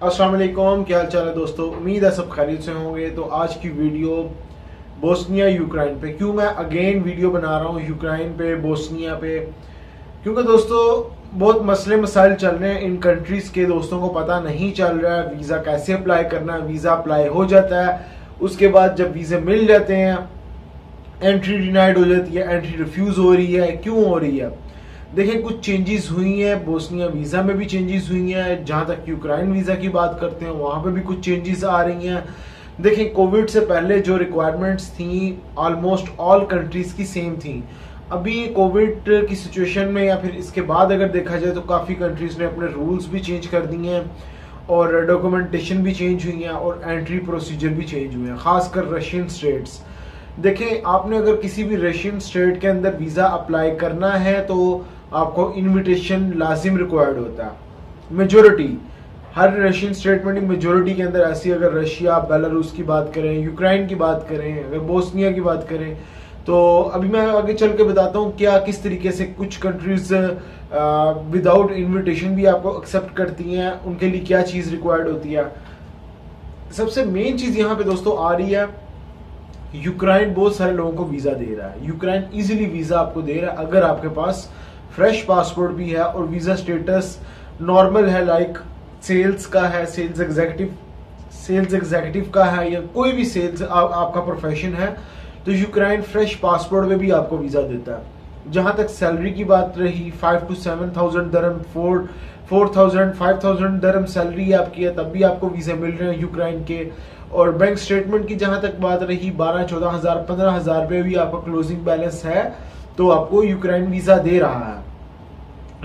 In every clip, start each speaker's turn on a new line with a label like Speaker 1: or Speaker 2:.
Speaker 1: अस्सलाम वालेकुम, क्या हाल चाल है दोस्तों। उम्मीद है सब खैरियत से होंगे। तो आज की वीडियो बोस्निया यूक्रेन पे, क्यों मैं अगेन वीडियो बना रहा हूँ यूक्रेन पे, बोस्निया पे, क्योंकि दोस्तों बहुत मसले मसाइल चल रहे हैं इन कंट्रीज के। दोस्तों को पता नहीं चल रहा है वीज़ा कैसे अप्लाई करना है। वीज़ा अप्लाई हो जाता है, उसके बाद जब वीज़े मिल जाते हैं एंट्री डिनाइड हो जाती है, एंट्री रिफ्यूज़ हो रही है। क्यों हो रही है? देखिए, कुछ चेंजेस हुई हैं, बोस्निया वीज़ा में भी चेंजेस हुई हैं। जहाँ तक यूक्रेन वीज़ा की बात करते हैं वहाँ पे भी कुछ चेंजेस आ रही हैं। देखिए, कोविड से पहले जो रिक्वायरमेंट्स थी ऑलमोस्ट ऑल कंट्रीज़ की सेम थी। अभी कोविड की सिचुएशन में या फिर इसके बाद अगर देखा जाए तो काफ़ी कंट्रीज़ ने अपने रूल्स भी चेंज कर दिए हैं और डॉक्यूमेंटेशन भी चेंज हुई है और एंट्री प्रोसीजर भी चेंज हुए हैं, खासकर रशियन स्टेट्स। देखें, आपने अगर किसी भी रशियन स्टेट के अंदर वीज़ा अप्लाई करना है तो आपको इनविटेशन लाजिम रिक्वायर्ड होता है। मेजोरिटी हर रशियन स्टेट में, मेजोरिटी के अंदर ऐसी, अगर रशिया बेलारूस की बात करें, यूक्रेन की बात करें, अगर बोस्निया की बात करें, तो अभी मैं आगे चल के बताता हूँ क्या किस तरीके से कुछ कंट्रीज विदाउट इनविटेशन भी आपको एक्सेप्ट करती हैं, उनके लिए क्या चीज़ रिक्वायर्ड होती है। सबसे मेन चीज़ यहाँ पे दोस्तों आ रही है, यूक्रेन बहुत सारे लोगों को वीज़ा दे रहा है। यूक्रेन इजीली वीज़ा आपको दे रहा है अगर आपके पास फ्रेश पासपोर्ट भी है और वीज़ा स्टेटस नॉर्मल है, लाइक सेल्स का है, सेल्स एग्जीक्यूटिव का है, या कोई भी सेल्स आपका प्रोफेशन है, तो यूक्रेन फ्रेश पासपोर्ट में भी आपको वीज़ा देता है। जहां तक सैलरी की बात रही, 5 to 7,000 दरम, 4,000 5,000 दरम सैलरी आपकी है, तब भी आपको वीज़ा मिल रहे हैं यूक्रेन के। और बैंक स्टेटमेंट की जहां तक बात रही, 12-14,000 15,000 रुपये भी आपका क्लोजिंग बैलेंस है तो आपको यूक्रेन वीज़ा दे रहा है।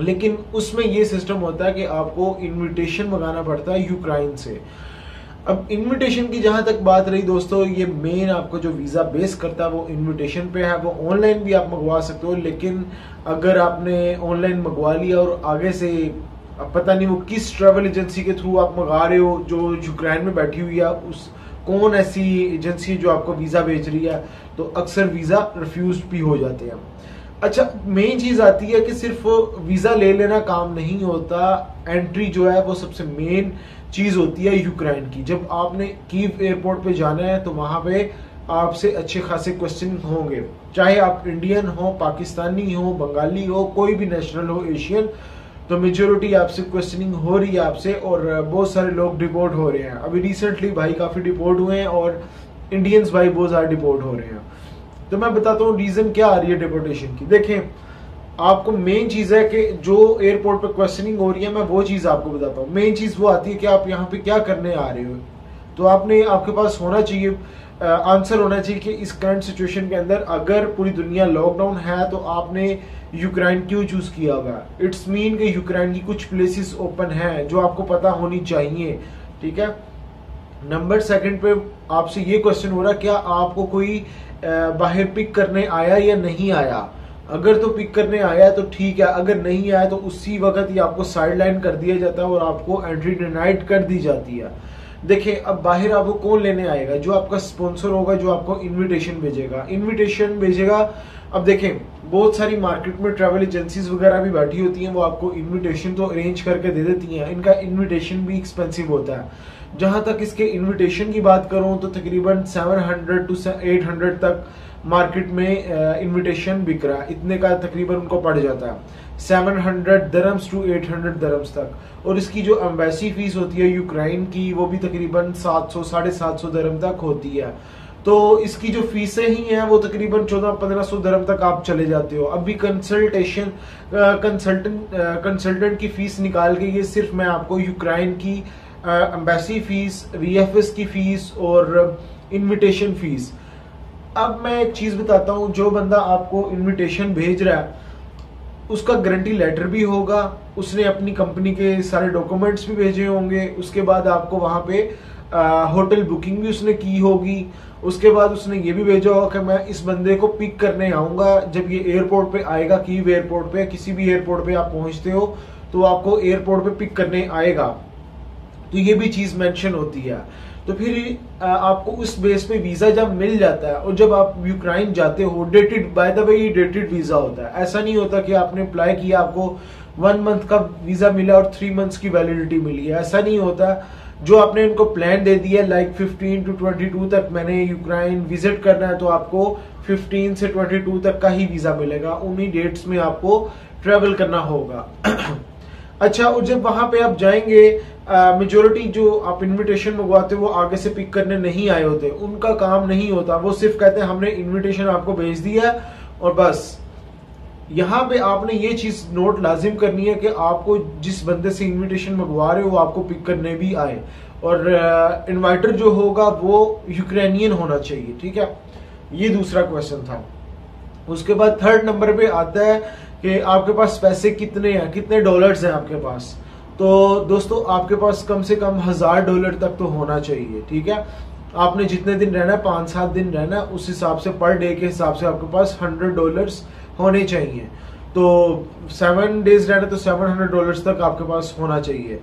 Speaker 1: लेकिन उसमें ये सिस्टम होता है कि आपको इनविटेशन मंगाना पड़ता है यूक्रेन से। अब इनविटेशन की जहां तक बात रही दोस्तों, ये मेन आपको जो वीज़ा बेस करता है वो इनविटेशन पे है। वो ऑनलाइन भी आप मंगवा सकते हो, लेकिन अगर आपने ऑनलाइन मंगवा लिया और आगे से अब पता नहीं वो किस ट्रैवल एजेंसी के थ्रू आप मंगा रहे हो जो यूक्रेन में बैठी हुई है, उस कौन ऐसी एजेंसी है जो आपको वीज़ा भेज रही है, तो अक्सर वीज़ा रिफ्यूज भी हो जाते हैं। अच्छा, मेन चीज़ आती है कि सिर्फ वीज़ा ले लेना काम नहीं होता, एंट्री जो है वो सबसे मेन चीज़ होती है यूक्रेन की। जब आपने कीव एयरपोर्ट पे जाना है तो वहाँ पे आपसे अच्छे खासे क्वेश्चन होंगे, चाहे आप इंडियन हो, पाकिस्तानी हो, बंगाली हो, कोई भी नेशनल हो, एशियन, तो मेजोरिटी आपसे क्वेश्चनिंग हो रही है आपसे। और बहुत सारे लोग डिपोर्ट हो रहे हैं। अभी रिसेंटली भाई काफ़ी डिपोर्ट हुए हैं और इंडियंस भाई बहुत ज़्यादा डिपोर्ट हो रहे हैं। तो मैं बताता हूँ रीज़न क्या आ रही है डिपोर्टेशन की। देखें, आपको मेन चीज़ है कि जो एयरपोर्ट पे क्वेश्चनिंग हो रही है, मैं वो चीज़ आपको बताता हूँ। मेन चीज़ वो आती है कि आप यहाँ पे क्या करने आ रहे हो। तो आपके पास होना चाहिए, आंसर होना चाहिए कि इस करंट सिचुएशन के अंदर अगर पूरी दुनिया लॉकडाउन है तो आपने यूक्रेन क्यों चूज किया हुआ। इट्स मीन कि यूक्रेन की कुछ प्लेसेस ओपन हैं जो आपको पता होनी चाहिए, ठीक है। नंबर सेकंड पे आपसे ये क्वेश्चन हो रहा है, क्या आपको कोई बाहर पिक करने आया या नहीं आया। अगर तो पिक करने आया तो ठीक है, अगर नहीं आया तो उसी वक्त ही आपको साइड लाइन कर दिया जाता है और आपको एंट्री डिनाइड कर दी जाती है। देखिए, अब बाहर आपको कौन लेने आएगा? जो आपका स्पॉन्सर होगा, जो आपको इनविटेशन भेजेगा। अब देखें, बहुत सारी मार्केट में ट्रैवल एजेंसीज वगैरह भी बैठी होती हैं, वो आपको इनविटेशन तो अरेंज करके दे देती हैं। इनका इनविटेशन भी एक्सपेंसिव होता है। जहां तक इसके इनविटेशन की बात करूं तो तकरीबन 700 to 800 तक मार्केट में इनविटेशन बिक रहा है। इतने का तकरीबन उनको पड़ जाता है, 700 दरम्स to 800 दरम्स तक। और इसकी जो एम्बेसी फीस होती है यूक्रेन की, वो भी तकरीबन 700-750 दरम तक होती है। तो इसकी जो फीसें ही हैं वो तकरीबन 1400-1500 दरम तक आप चले जाते हो। अभी कंसल्टेंट की फीस निकाल के, ये सिर्फ मैं आपको यूक्रेन की एम्बेसी फीस, VFS की फीस और इनविटेशन फीस। अब मैं एक चीज बताता हूँ, जो बंदा आपको इनविटेशन भेज रहा है उसका गारंटी लेटर भी होगा, उसने अपनी कंपनी के सारे डॉक्यूमेंट्स भी भेजे होंगे, उसके बाद आपको वहां पे होटल बुकिंग भी उसने की होगी, उसके बाद उसने ये भी भेजा होगा कि मैं इस बंदे को पिक करने आऊंगा जब ये एयरपोर्ट पे आएगा, कीव एयरपोर्ट पे, किसी भी एयरपोर्ट पे आप पहुंचते हो तो आपको एयरपोर्ट पे पिक करने आएगा। तो ये भी चीज मेंशन होती है। तो फिर आपको उस बेस पे वीजा जब मिल जाता है और जब आप यूक्रेन जाते हो, डेटेड, बाय द वे ये डेटेड वीजा होता है। ऐसा नहीं होता कि आपने अप्लाई किया, आपको 1 मंथ का वीजा मिला और 3 मंथ्स की वैलिडिटी मिली है। ऐसा नहीं होता। जो आपने इनको प्लान दे दिया लाइक 15 to 22 तक मैंने यूक्रेन विजिट करना है, तो आपको 15 से 22 तक का ही वीजा मिलेगा, उन्हीं डेट्स में आपको ट्रेवल करना होगा। अच्छा, और जब वहां पे आप जाएंगे, मेजोरिटी जो आप इनविटेशन मंगवाते हो वो आगे से पिक करने नहीं आए होते, उनका काम नहीं होता। वो सिर्फ कहते हैं हमने इनविटेशन आपको भेज दिया और बस। यहाँ पे आपने ये चीज नोट लाजिम करनी है कि आपको जिस बंदे से इनविटेशन मंगवा रहे हो वो आपको पिक करने भी आए, और इनवाइटर जो होगा वो यूक्रेनियन होना चाहिए, ठीक है। ये दूसरा क्वेश्चन था। उसके बाद थर्ड नंबर पे आता है कि आपके पास पैसे कितने हैं, कितने डॉलर्स हैं आपके पास। तो दोस्तों आपके पास कम से कम $1000 तक तो होना चाहिए, ठीक है। आपने जितने दिन रहना है, 5-7 दिन रहना है, उस हिसाब से पर डे के हिसाब से आपके पास $100 होने चाहिए। तो 7 डेज रहना तो $700 तक आपके पास होना चाहिए।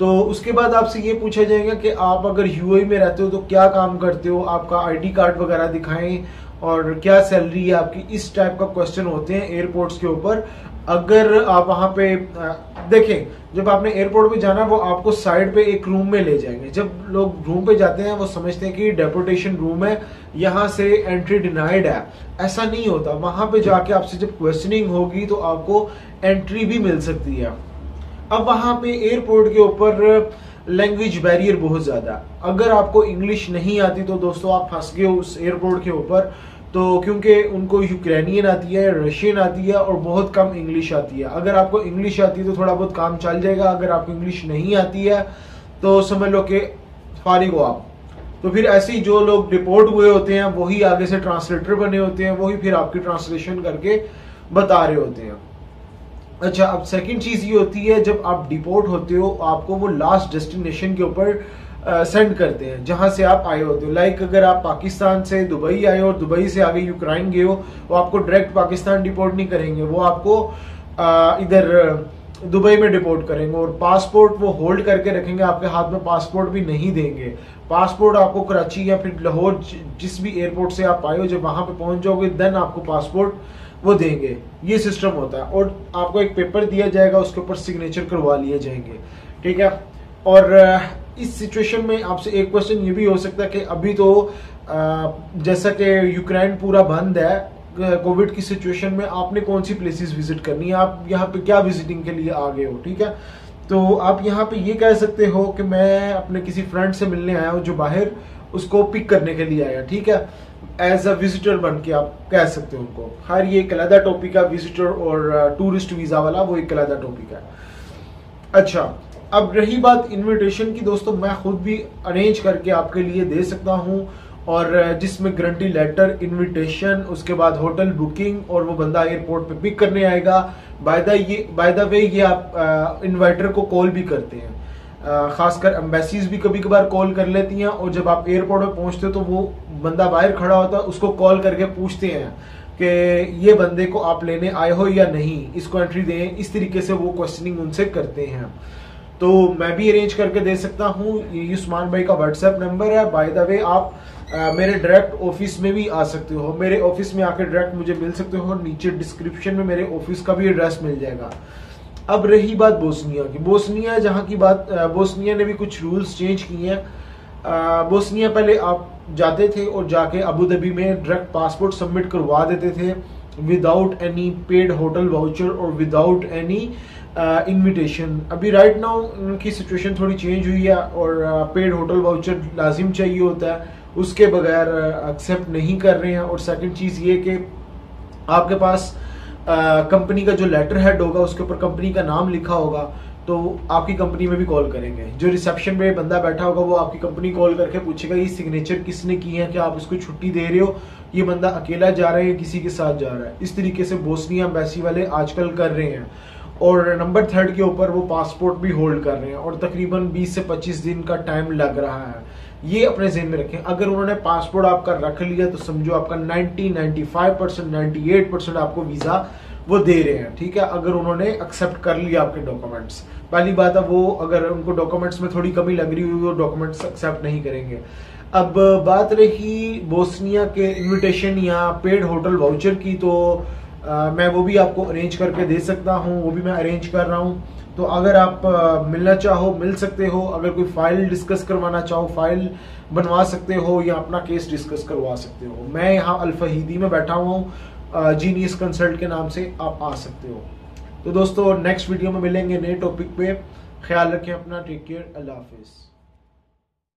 Speaker 1: तो उसके बाद आपसे ये पूछा जाएगा कि आप अगर यूएई में रहते हो तो क्या काम करते हो, आपका आईडी कार्ड वगैरह दिखाएं और क्या सैलरी है आपकी, इस टाइप का क्वेश्चन होते हैं एयरपोर्ट्स के ऊपर। अगर आप वहां पे देखें, जब आपने एयरपोर्ट पे जाना वो आपको साइड पे एक रूम में ले जाएंगे। जब लोग रूम पे जाते हैं वो समझते हैं कि डेपोटेशन रूम है, यहाँ से एंट्री डिनाइड है। ऐसा नहीं होता। वहां पे जाके आपसे जब क्वेश्चनिंग होगी तो आपको एंट्री भी मिल सकती है। अब वहां पे एयरपोर्ट के ऊपर लैंग्वेज बैरियर बहुत ज्यादा। अगर आपको इंग्लिश नहीं आती तो दोस्तों आप फंस गए उस एयरपोर्ट के ऊपर। तो क्योंकि उनको यूक्रेनियन आती है, रशियन आती है और बहुत कम इंग्लिश आती है। अगर आपको इंग्लिश आती है तो थोड़ा बहुत काम चल जाएगा, अगर आपको इंग्लिश नहीं आती है तो समझ लो कि फारिग हो आप। तो फिर ऐसे ही जो लोग डिपोर्ट हुए होते हैं वही आगे से ट्रांसलेटर बने होते हैं, वही फिर आपकी ट्रांसलेशन करके बता रहे होते हैं। अच्छा, अब सेकंड चीज ये होती है जब आप डिपोर्ट होते हो आपको वो लास्ट डेस्टिनेशन के ऊपर सेंड करते हैं जहां से आप आए होते हो। लाइक अगर आप पाकिस्तान से दुबई आए हो और दुबई से आगे यूक्रेन गए हो, वो आपको डायरेक्ट पाकिस्तान डिपोर्ट नहीं करेंगे, वो आपको इधर दुबई में डिपोर्ट करेंगे। और पासपोर्ट वो होल्ड करके रखेंगे, आपके हाथ में पासपोर्ट भी नहीं देंगे। पासपोर्ट आपको कराची या फिर लाहौर जिस भी एयरपोर्ट से आप आए हो, जब वहां पे पहुंच जाओगे देन आपको पासपोर्ट वो देंगे। ये सिस्टम होता है। और आपको एक पेपर दिया जाएगा, उसके ऊपर सिग्नेचर करवा लिए जाएंगे, ठीक है। और इस सिचुएशन में आपसे एक क्वेश्चन ये भी हो सकता है कि अभी तो जैसा कि यूक्रेन पूरा बंद है कोविड की सिचुएशन में, आपने कौन सी प्लेसेस विजिट करनी है, आप यहाँ पे क्या विजिटिंग के लिए आ गए हो, ठीक है। तो आप यहाँ पे ये कह सकते हो कि मैं अपने किसी फ्रेंड से मिलने आया हूँ जो बाहर, उसको पिक करने के लिए आया, ठीक है। एज अ विजिटर बन के आप कह सकते हो उनको। खैर ये एक अलग टॉपिक है, विजिटर और टूरिस्ट वीजा वाला, वो एक अलग टॉपिक है। अच्छा, अब रही बात इनविटेशन की, दोस्तों मैं खुद भी अरेंज करके आपके लिए दे सकता हूं, और जिसमें गारंटी लेटर, इनविटेशन, उसके बाद होटल बुकिंग, और वो बंदा एयरपोर्ट पे पिक करने आएगा। बाय द वे ये आप इन्वाइटर को कॉल भी करते हैं, खासकर एम्बेसीज भी कभी कभार कॉल कर लेती हैं। और जब आप एयरपोर्ट में पहुंचते हो तो वो बंदा बाहर खड़ा होता है, उसको कॉल करके पूछते हैं कि ये बंदे को आप लेने आए हो या नहीं, इसको एंट्री दें। इस तरीके से वो क्वेश्चनिंग उनसे करते हैं। तो मैं भी अरेंज करके दे सकता हूँ। ये उस्मान भाई का व्हाट्सएप नंबर है। बाय द वे आप मेरे डायरेक्ट ऑफिस में भी आ सकते हो, मेरे ऑफिस में आकर डायरेक्ट मुझे मिल सकते हो। नीचे डिस्क्रिप्शन में मेरे ऑफिस का भी एड्रेस मिल जाएगा। अब रही बात बोस्निया की, बोस्निया जहाँ की बात, बोस्निया ने भी कुछ रूल्स चेंज किए हैं। बोस्निया पहले आप जाते थे और जाके अबू धाबी में डायरेक्ट पासपोर्ट सबमिट करवा देते थे without any paid hotel voucher और विदाउट एनी इनविटेशन। अभी राइट नाउ उनकी सिचुएशन थोड़ी चेंज हुई है और पेड होटल वाउचर लाजिम चाहिए होता है, उसके बगैर एक्सेप्ट नहीं कर रहे हैं। और सेकंड चीज ये कि आपके पास कंपनी का जो लेटर हेड होगा उसके ऊपर कंपनी का नाम लिखा होगा, तो आपकी कंपनी में भी कॉल करेंगे। जो रिसेप्शन में बंदा बैठा होगा वो आपकी कंपनी कॉल करके पूछेगा ये सिग्नेचर किसने की है, क्या आप उसको छुट्टी दे रहे हो, ये बंदा अकेला जा रहा है किसी के साथ जा रहा है। इस तरीके से बोस्निया एम्बेसी वाले आजकल कर रहे हैं। और नंबर 3 के ऊपर वो पासपोर्ट भी होल्ड कर रहे हैं और तकरीबन 20 से 25 दिन का टाइम लग रहा है। ये अपने ज़हन में रखें। अगर उन्होंने पासपोर्ट आपका रख लिया तो समझो आपका 95%, 98% आपको वीजा वो दे रहे हैं, ठीक है। अगर उन्होंने एक्सेप्ट कर लिया आपके डॉक्यूमेंट्स, पहली बात है वो अगर उनको डॉक्यूमेंट्स में थोड़ी कमी लग रही हुई वो डॉक्यूमेंट्स एक्सेप्ट नहीं करेंगे। अब बात रही बोस्निया के इनविटेशन या पेड होटल वाउचर की, तो मैं वो भी आपको अरेंज करके दे सकता हूँ, वो भी मैं अरेंज कर रहा हूँ। तो अगर आप मिलना चाहो मिल सकते हो, अगर कोई फाइल डिस्कस करवाना चाहो फाइल बनवा सकते हो, या अपना केस डिस्कस करवा सकते हो। मैं यहाँ अल फहीदी में बैठा हुआ हूँ, जीनियस कंसल्ट के नाम से आप आ सकते हो। तो दोस्तों नेक्स्ट वीडियो में मिलेंगे नए टॉपिक पे। ख्याल रखें अपना, टेक केयर, अल्लाह हाफिज़।